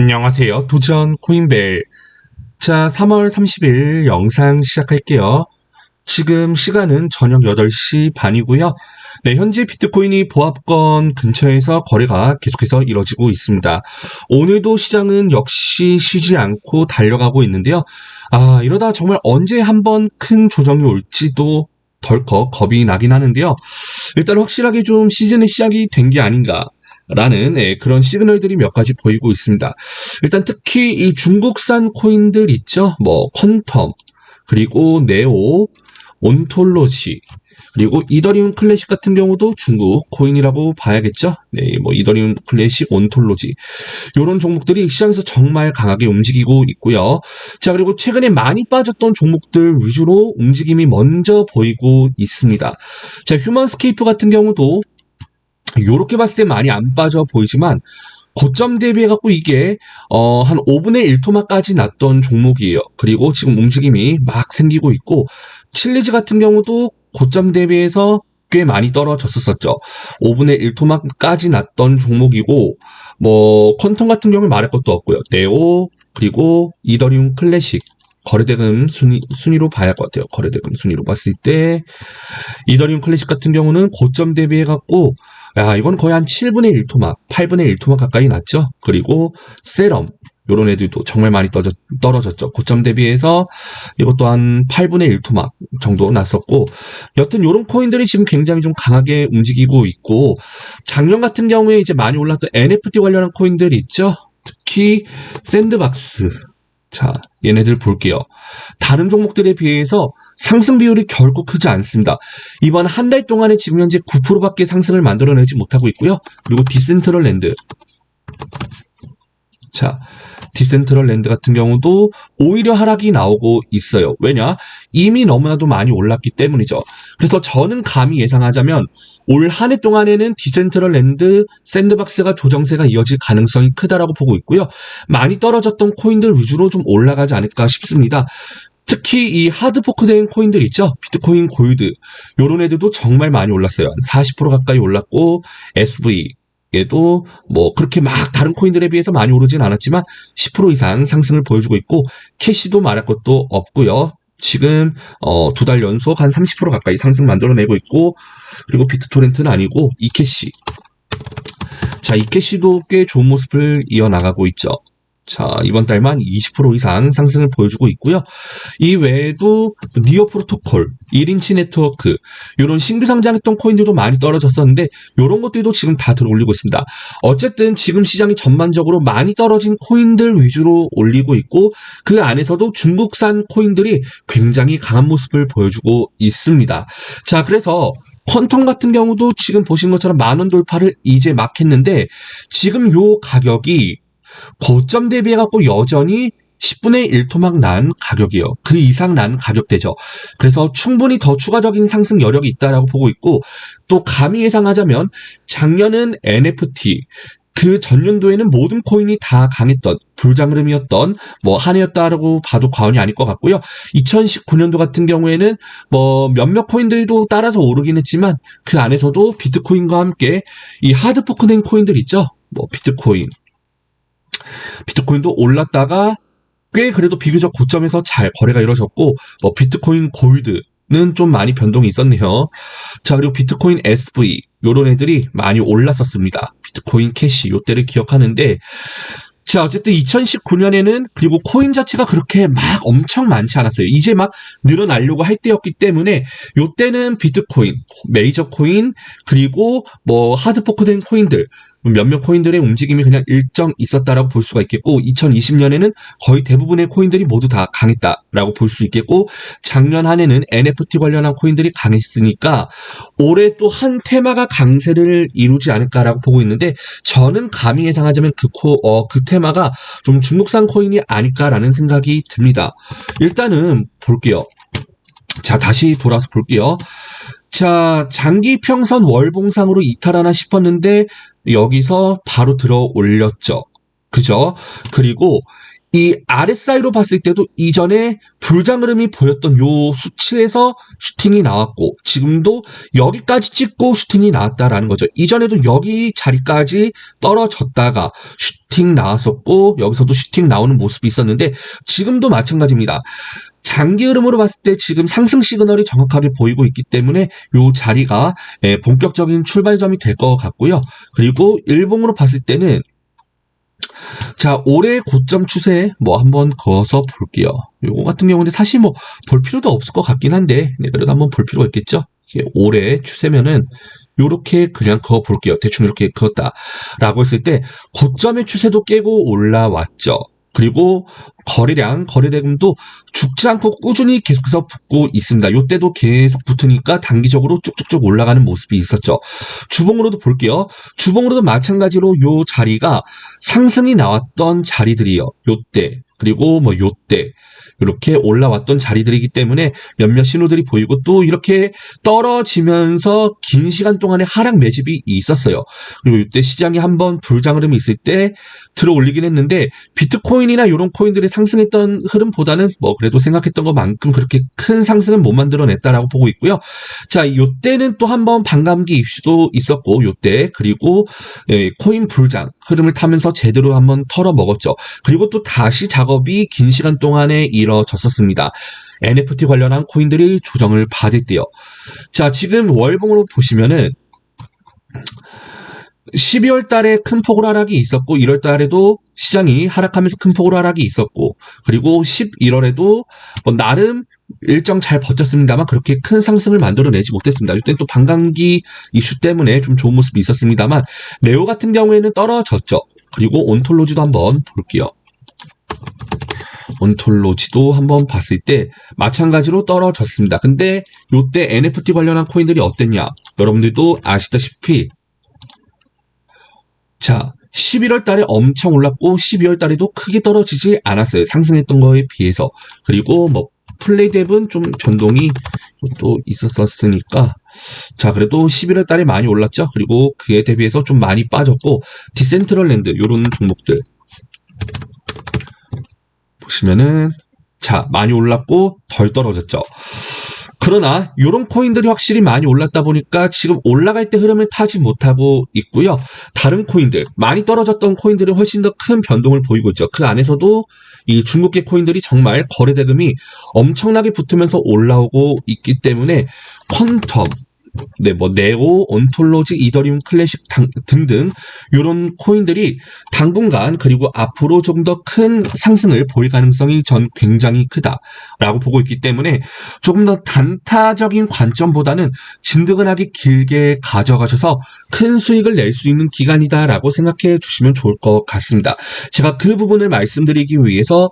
안녕하세요. 도전 코인벨. 자, 3월 30일 영상 시작할게요. 지금 시간은 저녁 8시 반이고요. 네, 현재 비트코인이 보합권 근처에서 거래가 계속해서 이뤄지고 있습니다. 오늘도 시장은 역시 쉬지 않고 달려가고 있는데요. 이러다 정말 언제 한번 큰 조정이 올지도 덜컥 겁이 나긴 하는데요. 일단 확실하게 좀 시즌의 시작이 된 게 아닌가. 라는 그런 시그널들이 몇 가지 보이고 있습니다. 일단 특히 이 중국산 코인들 있죠. 뭐 퀀텀, 그리고 네오, 온톨로지, 그리고 이더리움 클래식 같은 경우도 중국 코인이라고 봐야겠죠. 네, 뭐 이더리움 클래식, 온톨로지 이런 종목들이 시장에서 정말 강하게 움직이고 있고요. 자, 그리고 최근에 많이 빠졌던 종목들 위주로 움직임이 먼저 보이고 있습니다. 자, 휴먼스케이프 같은 경우도 요렇게 봤을 때 많이 안 빠져 보이지만 고점 대비해 갖고 이게 한 5분의 1토막까지 났던 종목이에요. 그리고 지금 움직임이 막 생기고 있고, 칠리즈 같은 경우도 고점 대비해서 꽤 많이 떨어졌었죠. 5분의 1토막까지 났던 종목이고, 뭐 퀀텀 같은 경우는 말할 것도 없고요. 네오, 그리고 이더리움 클래식 거래대금 순위로 봐야 할 것 같아요. 거래대금 순위로 봤을 때 이더리움 클래식 같은 경우는 고점 대비해 갖고 이건 거의 한 7분의 1토막, 8분의 1토막 가까이 났죠. 그리고 세럼 요런 애들도 정말 많이 떨어졌죠. 고점 대비해서 이것도 한 8분의 1토막 정도 났었고, 여튼 요런 코인들이 지금 굉장히 좀 강하게 움직이고 있고, 작년 같은 경우에 이제 많이 올랐던 NFT 관련한 코인들 있죠. 특히 샌드박스. 자, 얘네들 볼게요. 다른 종목들에 비해서 상승 비율이 결코 크지 않습니다. 이번 한 달 동안에 지금 현재 9%밖에 상승을 만들어내지 못하고 있고요. 그리고 디센트럴랜드. 자, 디센트럴랜드 같은 경우도 오히려 하락이 나오고 있어요. 왜냐? 이미 너무나도 많이 올랐기 때문이죠. 그래서 저는 감히 예상하자면 올 한 해 동안에는 디센트럴랜드, 샌드박스가 조정세가 이어질 가능성이 크다라고 보고 있고요. 많이 떨어졌던 코인들 위주로 좀 올라가지 않을까 싶습니다. 특히 이 하드포크된 코인들 있죠. 비트코인 골드 요런 애들도 정말 많이 올랐어요. 한 40% 가까이 올랐고, SV 얘도 뭐 그렇게 막 다른 코인들에 비해서 많이 오르진 않았지만 10% 이상 상승을 보여주고 있고, 캐시도 말할 것도 없고요. 지금 2달 연속 한 30% 가까이 상승 만들어내고 있고, 그리고 비트토렌트는 아니고 이캐시. 자, 이캐시도 꽤 좋은 모습을 이어나가고 있죠. 자, 이번 달만 20% 이상 상승을 보여주고 있고요. 이 외에도 니어 프로토콜, 1인치 네트워크 이런 신규 상장했던 코인들도 많이 떨어졌었는데 이런 것들도 지금 다 들어올리고 있습니다. 어쨌든 지금 시장이 전반적으로 많이 떨어진 코인들 위주로 올리고 있고, 그 안에서도 중국산 코인들이 굉장히 강한 모습을 보여주고 있습니다. 자, 그래서 퀀텀 같은 경우도 지금 보시는 것처럼 10,000원 돌파를 이제 막 했는데, 지금 요 가격이 고점 대비해갖고 여전히 10분의 1토막 난 가격이에요. 그 이상 난 가격대죠. 그래서 충분히 더 추가적인 상승 여력이 있다라고 보고 있고, 또 감히 예상하자면 작년은 NFT, 그 전년도에는 모든 코인이 다 강했던 불장흐름이었던 뭐 한 해였다라고 봐도 과언이 아닐 것 같고요. 2019년도 같은 경우에는 뭐 몇몇 코인들도 따라서 오르긴 했지만 그 안에서도 비트코인과 함께 이 하드포크된 코인들 있죠. 뭐 비트코인도 올랐다가 꽤 그래도 비교적 고점에서 잘 거래가 이루어졌고, 비트코인 골드는 좀 많이 변동이 있었네요. 자, 그리고 비트코인 SV 요런 애들이 많이 올랐었습니다. 비트코인 캐시 요때를 기억하는데, 자, 어쨌든 2019년에는 그리고 코인 자체가 그렇게 막 엄청 많지 않았어요. 이제 막 늘어나려고 할 때였기 때문에 요때는 비트코인, 메이저 코인, 그리고 뭐 하드포크된 코인들 몇몇 코인들의 움직임이 그냥 일정 있었다라고 볼 수가 있겠고, 2020년에는 거의 대부분의 코인들이 모두 다 강했다라고 볼 수 있겠고, 작년 한 해는 NFT 관련한 코인들이 강했으니까 올해 또 한 테마가 강세를 이루지 않을까라고 보고 있는데, 저는 감히 예상하자면 그 테마가 좀 중국산 코인이 아닐까라는 생각이 듭니다. 일단은 볼게요. 자, 다시 돌아서 볼게요. 자, 장기 평선 월봉상으로 이탈하나 싶었는데 여기서 바로 들어 올렸죠. 그죠? 그리고 이 RSI로 봤을 때도 이전에 불장 흐름이 보였던 요 수치에서 슈팅이 나왔고 지금도 여기까지 찍고 슈팅이 나왔다라는 거죠. 이전에도 여기 자리까지 떨어졌다가 슈팅 나왔었고 여기서도 슈팅 나오는 모습이 있었는데 지금도 마찬가지입니다. 장기 흐름으로 봤을 때 지금 상승 시그널이 정확하게 보이고 있기 때문에 요 자리가 본격적인 출발점이 될 것 같고요. 그리고 일봉으로 봤을 때는 자, 올해 고점 추세 한번 그어서 볼게요. 요거 같은 경우는 사실 볼 필요도 없을 것 같긴 한데 그래도 한번 볼 필요가 있겠죠. 이게 올해 추세면은 요렇게 그냥 그어 볼게요. 대충 이렇게 그었다라고 했을 때 고점의 추세도 깨고 올라왔죠. 그리고 거래량, 거래대금도 죽지 않고 꾸준히 계속해서 붙고 있습니다. 요때도 계속 붙으니까 단기적으로 쭉쭉쭉 올라가는 모습이 있었죠. 주봉으로도 볼게요. 주봉으로도 마찬가지로 요 자리가 상승이 나왔던 자리들이요. 요때, 그리고 요때. 이렇게 올라왔던 자리들이기 때문에 몇몇 신호들이 보이고 또 이렇게 떨어지면서 긴 시간 동안의 하락 매집이 있었어요. 그리고 이때 시장이 한번 불장 흐름이 있을 때 들어 올리긴 했는데 비트코인이나 이런 코인들이 상승했던 흐름보다는 그래도 생각했던 것만큼 그렇게 큰 상승은 못 만들어냈다라고 보고 있고요. 자, 이때는 또 한번 반감기 이슈도 있었고 요때 그리고 코인 불장 흐름을 타면서 제대로 한번 털어먹었죠. 그리고 또 다시 작업이 긴 시간 동안에 이뤄졌었습니다. NFT 관련한 코인들이 조정을 받을 때요. 자, 지금 월봉으로 보시면은 12월 달에 큰 폭으로 하락이 있었고 1월 달에도 시장이 하락하면서 큰 폭으로 하락이 있었고 그리고 11월에도 나름 일정 잘 버텼습니다만 그렇게 큰 상승을 만들어내지 못했습니다. 이때는 또 반감기 이슈 때문에 좀 좋은 모습이 있었습니다만 네오 같은 경우에는 떨어졌죠. 그리고 온톨로지도 한번 볼게요. 온톨로지도 한번 봤을 때 마찬가지로 떨어졌습니다. 근데 요때 NFT 관련한 코인들이 어땠냐? 여러분들도 아시다시피 자, 11월 달에 엄청 올랐고 12월 달에도 크게 떨어지지 않았어요. 상승했던 거에 비해서. 그리고 플레이뎁은 좀 변동이 또 있었으니까 자, 그래도 11월 달에 많이 올랐죠. 그리고 그에 대비해서 좀 많이 빠졌고 디센트럴랜드 요런 종목들 보시면은 자, 많이 올랐고 덜 떨어졌죠. 그러나 이런 코인들이 확실히 많이 올랐다 보니까 지금 올라갈 때 흐름을 타지 못하고 있고요. 다른 코인들, 많이 떨어졌던 코인들은 훨씬 더 큰 변동을 보이고 있죠. 그 안에서도 이 중국계 코인들이 정말 거래대금이 엄청나게 붙으면서 올라오고 있기 때문에 퀀텀, 네오, 온톨로지, 이더리움 클래식 등등 이런 코인들이 당분간 그리고 앞으로 좀 더 큰 상승을 보일 가능성이 전 굉장히 크다라고 보고 있기 때문에 조금 더 단타적인 관점보다는 진드근하게 길게 가져가셔서 큰 수익을 낼 수 있는 기간이다라고 생각해 주시면 좋을 것 같습니다. 제가 그 부분을 말씀드리기 위해서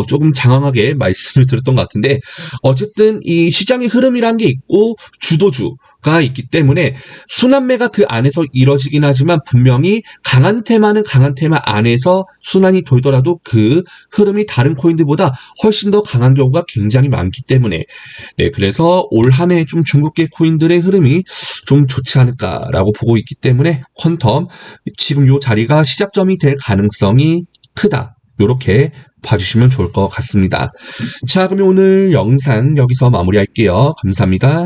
조금 장황하게 말씀을 드렸던 것 같은데 어쨌든 이 시장의 흐름이란 게 있고 주도주가 있기 때문에 순환매가 그 안에서 이뤄지긴 하지만 분명히 강한 테마는 강한 테마 안에서 순환이 돌더라도 그 흐름이 다른 코인들보다 훨씬 더 강한 경우가 굉장히 많기 때문에 그래서 올 한 해 좀 중국계 코인들의 흐름이 좀 좋지 않을까라고 보고 있기 때문에 퀀텀 지금 요 자리가 시작점이 될 가능성이 크다. 요렇게 봐주시면 좋을 것 같습니다. 자, 그러면 오늘 영상 여기서 마무리할게요. 감사합니다.